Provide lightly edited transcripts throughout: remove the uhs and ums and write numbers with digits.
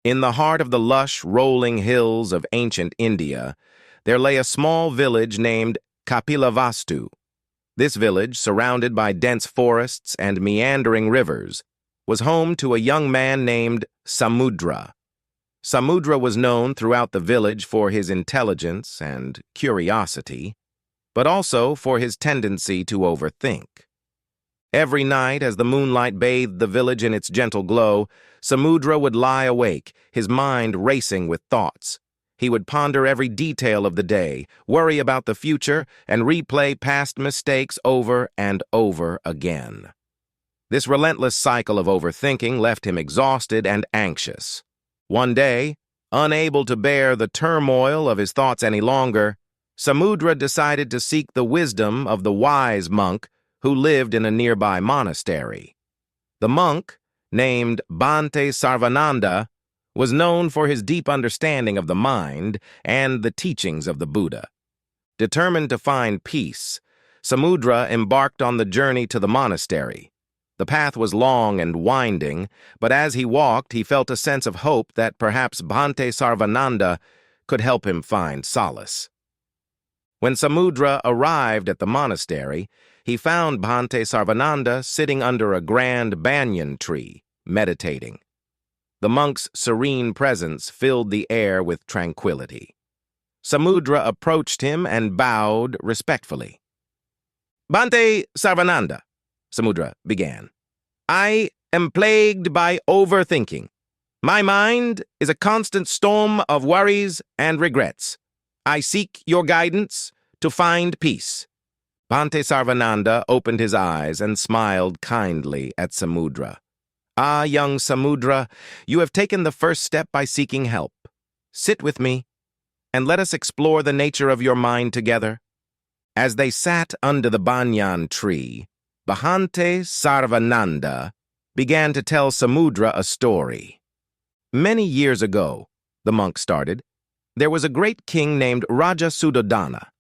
In the heart of the lush, rolling hills of ancient India, there lay a small village named Kapilavastu. This village, surrounded by dense forests and meandering rivers, was home to a young man named Samudra. Samudra was known throughout the village for his intelligence and curiosity, but also for his tendency to overthink. Every night, as the moonlight bathed the village in its gentle glow, Samudra would lie awake, his mind racing with thoughts. He would ponder every detail of the day, worry about the future, and replay past mistakes over and over again. This relentless cycle of overthinking left him exhausted and anxious. One day, unable to bear the turmoil of his thoughts any longer, Samudra decided to seek the wisdom of the wise monk who lived in a nearby monastery. The monk, named Bhante Sarvananda, was known for his deep understanding of the mind and the teachings of the Buddha. Determined to find peace, Samudra embarked on the journey to the monastery. The path was long and winding, but as he walked, he felt a sense of hope that perhaps Bhante Sarvananda could help him find solace. When Samudra arrived at the monastery, he found Bhante Sarvananda sitting under a grand banyan tree, meditating. The monk's serene presence filled the air with tranquility. Samudra approached him and bowed respectfully. "Bhante Sarvananda," Samudra began, "I am plagued by overthinking. My mind is a constant storm of worries and regrets. I seek your guidance to find peace." Bhante Sarvananda opened his eyes and smiled kindly at Samudra. "Ah, young Samudra, you have taken the first step by seeking help. Sit with me, and let us explore the nature of your mind together." As they sat under the banyan tree, Bhante Sarvananda began to tell Samudra a story. "Many years ago," the monk started, "there was a great king named Raja Suddhodana.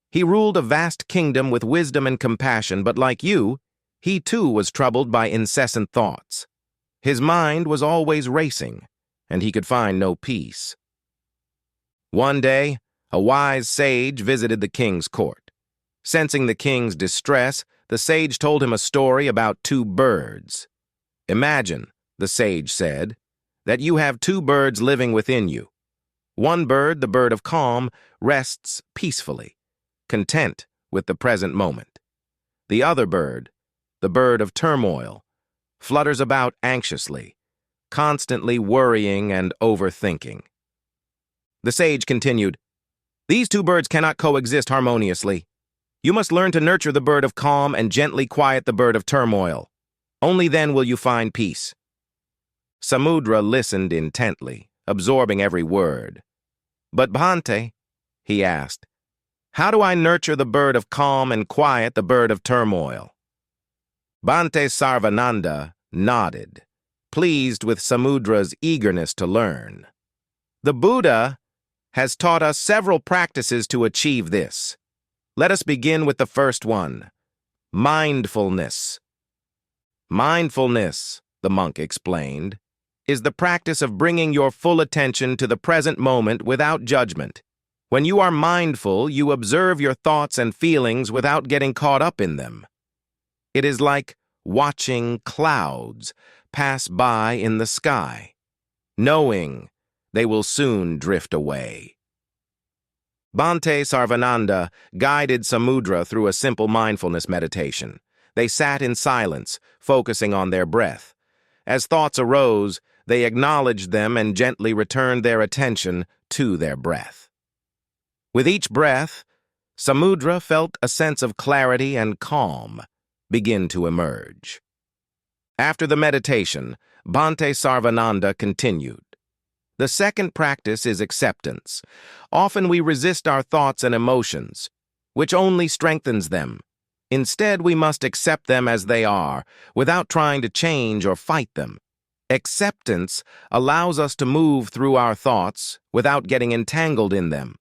He ruled a vast kingdom with wisdom and compassion, but like you, he too was troubled by incessant thoughts. His mind was always racing, and he could find no peace. One day, a wise sage visited the king's court. Sensing the king's distress, the sage told him a story about two birds. "Imagine," the sage said, "that you have two birds living within you. One bird, the bird of calm, rests peacefully, content with the present moment. The other bird, the bird of turmoil, flutters about anxiously, constantly worrying and overthinking." The sage continued, "These two birds cannot coexist harmoniously. You must learn to nurture the bird of calm and gently quiet the bird of turmoil. Only then will you find peace." Samudra listened intently, absorbing every word. "But Bhante," he asked, "how do I nurture the bird of calm and quiet the bird of turmoil?" Bhante Sarvananda nodded, pleased with Samudra's eagerness to learn. "The Buddha has taught us several practices to achieve this. Let us begin with the first one, mindfulness." "Mindfulness," the monk explained, "is the practice of bringing your full attention to the present moment without judgment. When you are mindful, you observe your thoughts and feelings without getting caught up in them. It is like watching clouds pass by in the sky, knowing they will soon drift away." Bhante Sarvananda guided Samudra through a simple mindfulness meditation. They sat in silence, focusing on their breath. As thoughts arose, they acknowledged them and gently returned their attention to their breath. With each breath, Samudra felt a sense of clarity and calm begin to emerge. After the meditation, Bhante Sarvananda continued, "The second practice is acceptance. Often we resist our thoughts and emotions, which only strengthens them. Instead, we must accept them as they are, without trying to change or fight them. Acceptance allows us to move through our thoughts without getting entangled in them."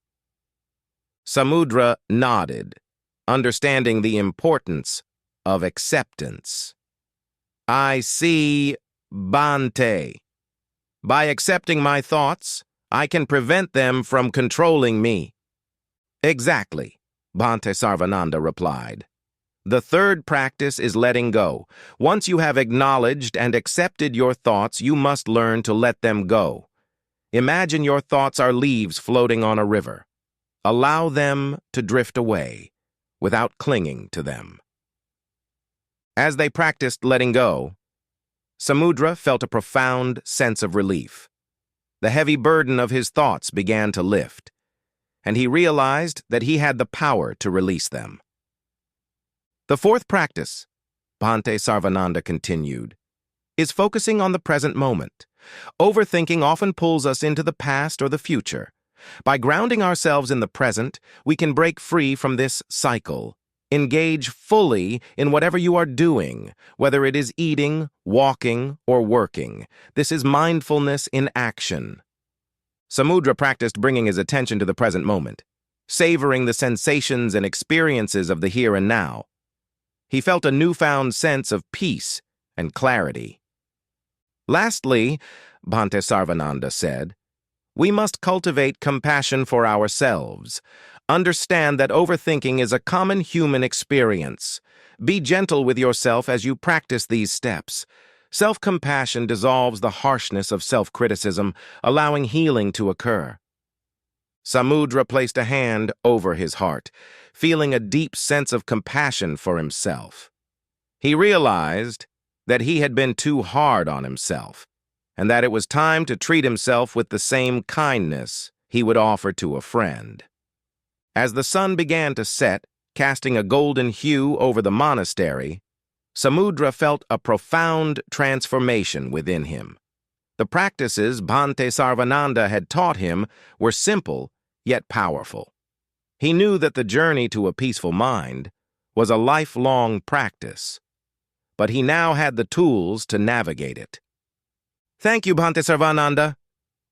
Samudra nodded, understanding the importance of acceptance. "I see, Bhante." By accepting my thoughts, I can prevent them from controlling me. Exactly, Bhante Sarvananda replied. The third practice is letting go. Once you have acknowledged and accepted your thoughts, you must learn to let them go. Imagine your thoughts are leaves floating on a river. Allow them to drift away without clinging to them. As they practiced letting go, Samudra felt a profound sense of relief. The heavy burden of his thoughts began to lift, and he realized that he had the power to release them. The fourth practice, Bhante Sarvananda continued, is focusing on the present moment. Overthinking often pulls us into the past or the future. By grounding ourselves in the present, we can break free from this cycle. Engage fully in whatever you are doing, whether it is eating, walking, or working. This is mindfulness in action. Samudra practiced bringing his attention to the present moment, savoring the sensations and experiences of the here and now. He felt a newfound sense of peace and clarity. Lastly, Bhante Sarvananda said, we must cultivate compassion for ourselves. Understand that overthinking is a common human experience. Be gentle with yourself as you practice these steps. Self-compassion dissolves the harshness of self-criticism, allowing healing to occur. Samudra placed a hand over his heart, feeling a deep sense of compassion for himself. He realized that he had been too hard on himself, and that it was time to treat himself with the same kindness he would offer to a friend. As the sun began to set, casting a golden hue over the monastery, Samudra felt a profound transformation within him. The practices Bhante Sarvananda had taught him were simple yet powerful. He knew that the journey to a peaceful mind was a lifelong practice, but he now had the tools to navigate it. Thank you, Bhante Sarvananda,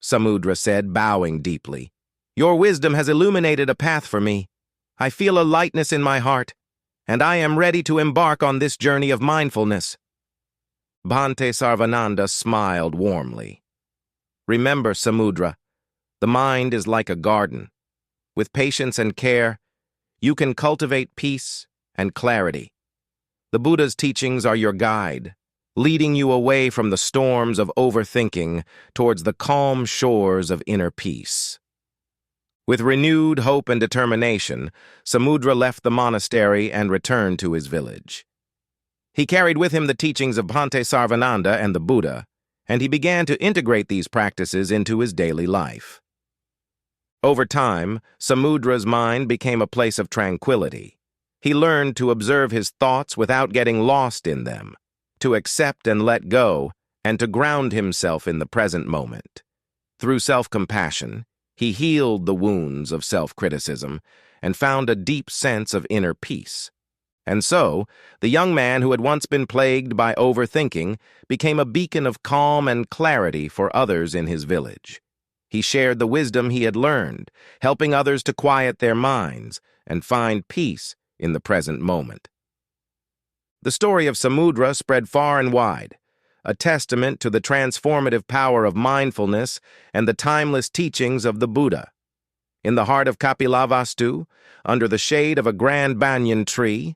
Samudra said, bowing deeply. Your wisdom has illuminated a path for me. I feel a lightness in my heart, and I am ready to embark on this journey of mindfulness. Bhante Sarvananda smiled warmly. Remember, Samudra, the mind is like a garden. With patience and care, you can cultivate peace and clarity. The Buddha's teachings are your guide, leading you away from the storms of overthinking towards the calm shores of inner peace. With renewed hope and determination, Samudra left the monastery and returned to his village. He carried with him the teachings of Bhante Sarvananda and the Buddha, and he began to integrate these practices into his daily life. Over time, Samudra's mind became a place of tranquility. He learned to observe his thoughts without getting lost in them, to accept and let go, and to ground himself in the present moment. Through self-compassion, he healed the wounds of self-criticism and found a deep sense of inner peace. And so, the young man who had once been plagued by overthinking became a beacon of calm and clarity for others in his village. He shared the wisdom he had learned, helping others to quiet their minds and find peace in the present moment. The story of Samudra spread far and wide, a testament to the transformative power of mindfulness and the timeless teachings of the Buddha. In the heart of Kapilavastu, under the shade of a grand banyan tree,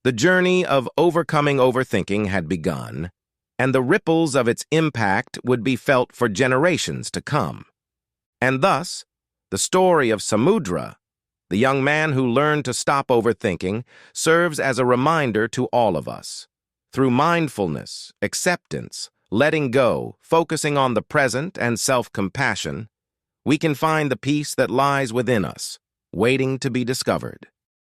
the journey of overcoming overthinking had begun, and the ripples of its impact would be felt for generations to come. And thus, the story of Samudra, the young man who learned to stop overthinking, serves as a reminder to all of us. Through mindfulness, acceptance, letting go, focusing on the present, and self-compassion, we can find the peace that lies within us, waiting to be discovered.